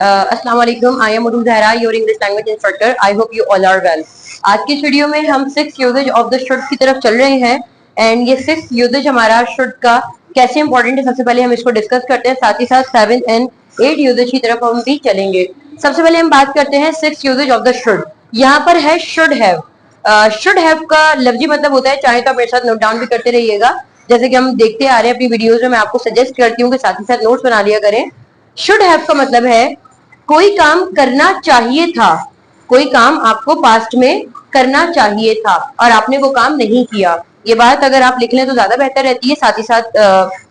अस्सलाम वालेकुम, I am Urdu Zahra, your English language instructor. I hope you all are well. आज की इस वीडियो में हम 6 यूजेज ऑफ द शुड की तरफ चल रहे हैं एंड ये 6 यूजेज हमारा शुड का कैसे इंपॉर्टेंट है, सबसे पहले हम इसको डिस्कस करते हैं। साथ ही साथ 7 एंड 8 यूजेज की तरफ हम भी चलेंगे। सबसे पहले हम बात करते हैं 6 यूजेज ऑफ द शुड। यहाँ पर है शुड हैव। शुड हैव का लफ्जी मतलब होता है, चाहे तो आप मेरे साथ नोट डाउन भी करते रहिएगा, जैसे कि हम देखते आ रहे हैं अपनी वीडियोज में। मैं आपको सजेस्ट करती हूँ कि साथ ही साथ नोट्स बना लिया करें। शुड हैव का मतलब है कोई काम करना चाहिए था, कोई काम आपको पास्ट में करना चाहिए था और आपने वो काम नहीं किया। ये बात अगर आप लिख लें तो ज्यादा बेहतर रहती है। साथ ही साथ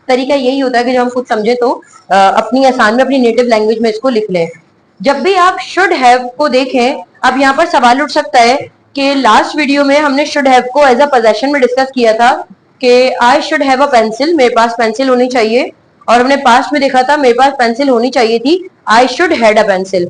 तरीका यही होता है कि जब हम कुछ समझे तो अपनी आसान में, अपनी नेटिव लैंग्वेज में इसको लिख लें। जब भी आप शुड हैव को देखें, अब यहाँ पर सवाल उठ सकता है कि लास्ट वीडियो में हमने शुड हैव को एज अ पोजेशन में डिस्कस किया था कि I should have a pencil, मेरे पास पेंसिल होनी चाहिए, और हमने पास्ट में देखा था मेरे पास पेंसिल होनी चाहिए थी, I should had a pencil.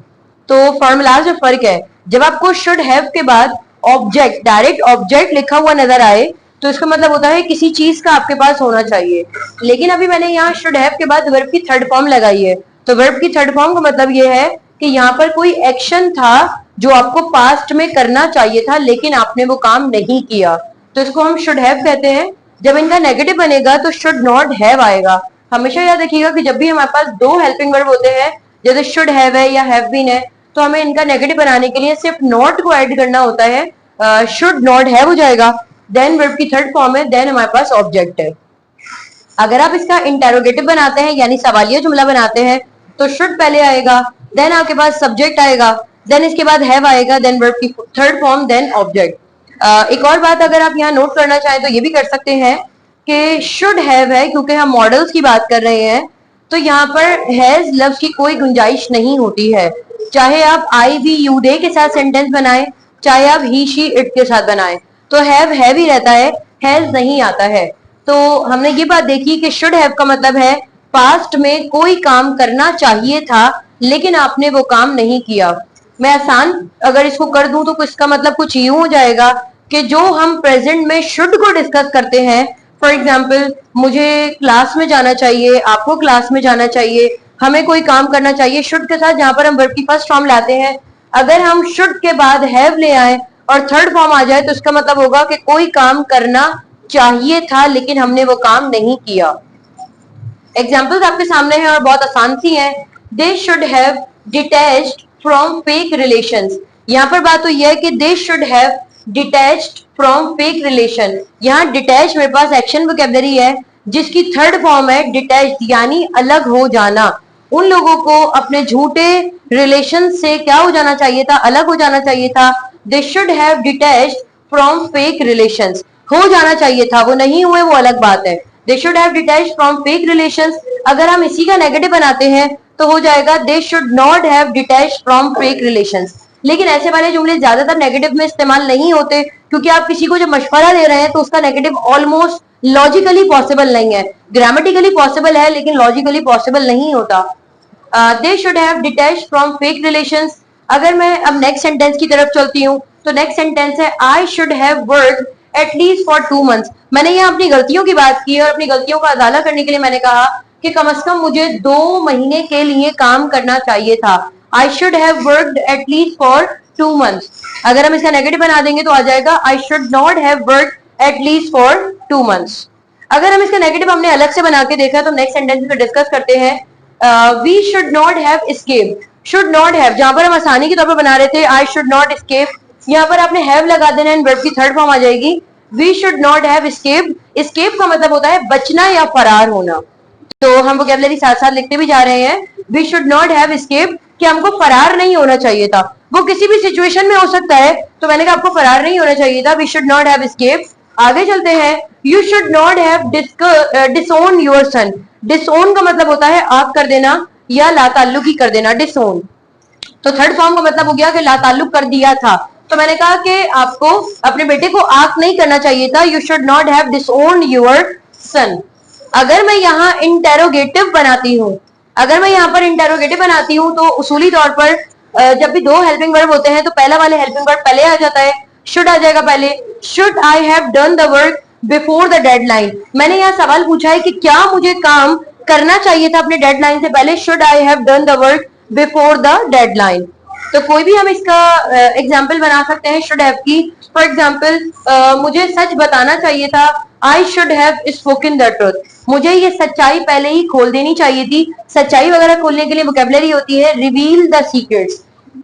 तो फॉर्मूलाज में फर्क है। जब आपको शुड हैव के बाद ऑब्जेक्ट, डायरेक्ट ऑब्जेक्ट लिखा हुआ नजर आए तो इसका मतलब होता है किसी चीज का आपके पास होना चाहिए। लेकिन अभी मैंने यहाँ शुड हैव के बाद वर्ब की थर्ड फॉर्म लगाई है, तो वर्ब की थर्ड फॉर्म का मतलब ये है कि यहाँ पर कोई एक्शन था जो आपको पास्ट में करना चाहिए था लेकिन आपने वो काम नहीं किया, तो इसको हम शुड हैव कहते हैं। जब इनका नेगेटिव बनेगा तो शुड नॉट हैव आएगा। हमेशा याद रखिएगा कि जब भी हमारे पास दो हेल्पिंग वर्ब होते हैं, जैसे शुड हैव है या हैव बीन है, तो हमें इनका नेगेटिव बनाने के लिए सिर्फ नॉट को ऐड करना होता है। शुड नॉट हैव हो जाएगा, देन वर्ब की थर्ड फॉर्म है, देन हमारे पास ऑब्जेक्ट है। अगर आप इसका इंटेरोगेटिव बनाते हैं यानी सवालिया जुमला बनाते हैं तो शुड पहले आएगा, देन आपके पास सब्जेक्ट आएगा, देन इसके बाद हैव आएगा, देन वर्ब की थर्ड फॉर्म, देन ऑब्जेक्ट। एक और बात अगर आप यहाँ नोट करना चाहें तो ये भी कर सकते हैं कि शुड हैव है, क्योंकि हम मॉडल्स की बात कर रहे हैं तो यहाँ पर हैज लफ्ज की कोई गुंजाइश नहीं होती है। चाहे आप आई वी यू दे के साथ सेंटेंस बनाएं, चाहे आप ही शी इट के साथ बनाएं, तो हैव ही रहता है, हैज नहीं आता है। तो हमने ये बात देखी कि शुड हैव का मतलब है पास्ट में कोई काम करना चाहिए था लेकिन आपने वो काम नहीं किया। मैं आसान अगर इसको कर दूं तो इसका मतलब कुछ यूं हो जाएगा कि जो हम प्रेजेंट में शुड को डिस्कस करते हैं, फॉर एग्जाम्पल मुझे क्लास में जाना चाहिए, आपको क्लास में जाना चाहिए, हमें कोई काम करना चाहिए, शुड के साथ जहां पर हम वर्ब की फर्स्ट फॉर्म लाते हैं, अगर हम शुड के बाद हैव ले आए और थर्ड फॉर्म आ जाए तो इसका मतलब होगा कि कोई काम करना चाहिए था लेकिन हमने वो काम नहीं किया। एग्जाम्पल्स आपके सामने हैं और बहुत आसान सी हैं। They should have detached from fake relations. यहाँ पर बात तो यह है कि they should have detached from fake relation. यहाँ डिटैच मेरे पास एक्शन वोकैबुलरी है जिसकी थर्ड फॉर्म है डिटैच्ड, यानी अलग हो जाना। उन लोगों को अपने झूठे रिलेशन से क्या हो जाना चाहिए था, अलग हो जाना चाहिए था। They should have detached from fake relations, हो जाना चाहिए था, वो नहीं हुए वो अलग बात है। They should have detached from fake relations, अगर हम इसी का नेगेटिव बनाते हैं तो हो जाएगा they should not have detached from fake relations. लेकिन ऐसे वाले जुमले ज्यादातर नेगेटिव में इस्तेमाल नहीं होते, क्योंकि आप किसी को जब मशवरा दे रहे हैं तो उसका नेगेटिव ऑलमोस्ट लॉजिकली पॉसिबल नहीं है। ग्रामेटिकली पॉसिबल है लेकिन लॉजिकली पॉसिबल नहीं होता। They should have detached from fake relations. अगर मैं अब नेक्स्ट सेंटेंस की तरफ चलती हूँ तो नेक्स्ट सेंटेंस है I should have worked at least for 2 months। मैंने यहाँ अपनी गलतियों की बात की और अपनी गलतियों का अदाला करने के लिए मैंने कहा कि कम से कम मुझे 2 महीने के लिए काम करना चाहिए था। I should have worked at least for 2 months। अगर हम इसका नेगेटिव बना देंगे तो आ जाएगा I should not have worked at least for 2 months। अगर हम इसका नेगेटिव हमने अलग से बना के देखा तो नेक्स्ट सेंटेंस पे डिस्कस करते हैं। We should not have escaped. Should not have जहां पर हम आसानी के तौर पर बना रहे थे आई शुड नॉट एस्केप, यहाँ पर आपने हैव लगा देना एंड वर्ब की थर्ड फॉर्म आ जाएगी। We should not have escaped. Escape का मतलब होता है बचना या फरार होना, तो हम वोकैबुलरी साथ साथ लिखते भी जा रहे हैं। We should not have escaped कि हमको फरार नहीं होना चाहिए था, वो किसी भी सिचुएशन में हो सकता है, तो मैंने कहा आपको फरार नहीं होना चाहिए था। We should not have escaped. आगे चलते हैं। You should not have disowned your son. Disowned का मतलब होता है आग कर देना या लाताल्लुकी कर देना, डिसोन। तो थर्ड फॉर्म का मतलब हो गया कि लाताल्लुक कर दिया था, तो मैंने कहा कि आपको अपने बेटे को आग नहीं करना चाहिए था। You should not have disowned your सन। अगर मैं यहाँ इंटेरोगेटिव बनाती हूँ, अगर मैं यहाँ पर इंटेरोगेटिव बनाती हूँ तो उसूली तौर पर जब भी दो हेल्पिंग वर्ब होते हैं तो पहला वाले हेल्पिंग वर्ब पहले आ जाता है, शुड आ जाएगा पहले। Should I have done the work before the deadline. मैंने यहाँ सवाल पूछा है कि क्या मुझे काम करना चाहिए था अपने डेडलाइन से पहले, should I have done the work before the deadline. तो कोई भी हम इसका एग्जाम्पल बना सकते हैं शुड हैव की। फॉर एग्जाम्पल मुझे सच बताना चाहिए था, I should have spoken the truth. मुझे ये सच्चाई पहले ही खोल देनी चाहिए थी। सच्चाई वगैरह खोलने के लिए वोकेबलरी होती है रिवील द सीक्रेट्स।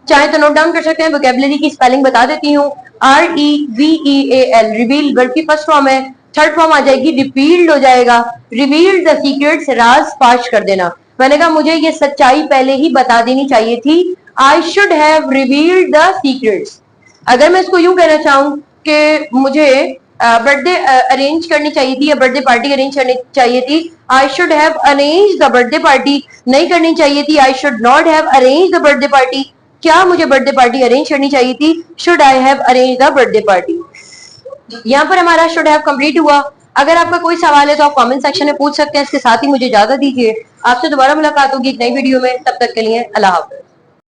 चाहे तो नोट डाउन कर सकते हैं, वोकेबलरी की स्पेलिंग बता देती हूँ। REVEAL रिवील वर्ब की फर्स्ट फॉर्म है। थर्ड फॉर्म आ जाएगी रिवील्ड हो जाएगा। रिवील्ड द सीक्रेट्स राज फाश कर देना। मैंने कहा मुझे ये सच्चाई पहले ही बता देनी चाहिए थी। I should have revealed the secrets. अगर मैं इसको यूं कहना चाहूं कि मुझे बर्थडे अरेंज करनी चाहिए थी या बर्थडे पार्टी अरेंज करनी चाहिए थी, I should have arrange the birthday party. नहीं करनी चाहिए थी, I should not have arrange the birthday party. क्या मुझे बर्थडे पार्टी अरेंज करनी चाहिए थी, should I have arrange the birthday party. यहाँ पर हमारा शुड हैव कंप्लीट हुआ। अगर आपका कोई सवाल है तो आप कमेंट सेक्शन में पूछ सकते हैं। इसके साथ ही मुझे इजाजत दीजिए, आपसे दोबारा मुलाकात होगी एक नई वीडियो में। तब तक के लिए अल्लाह हाफ़िज़।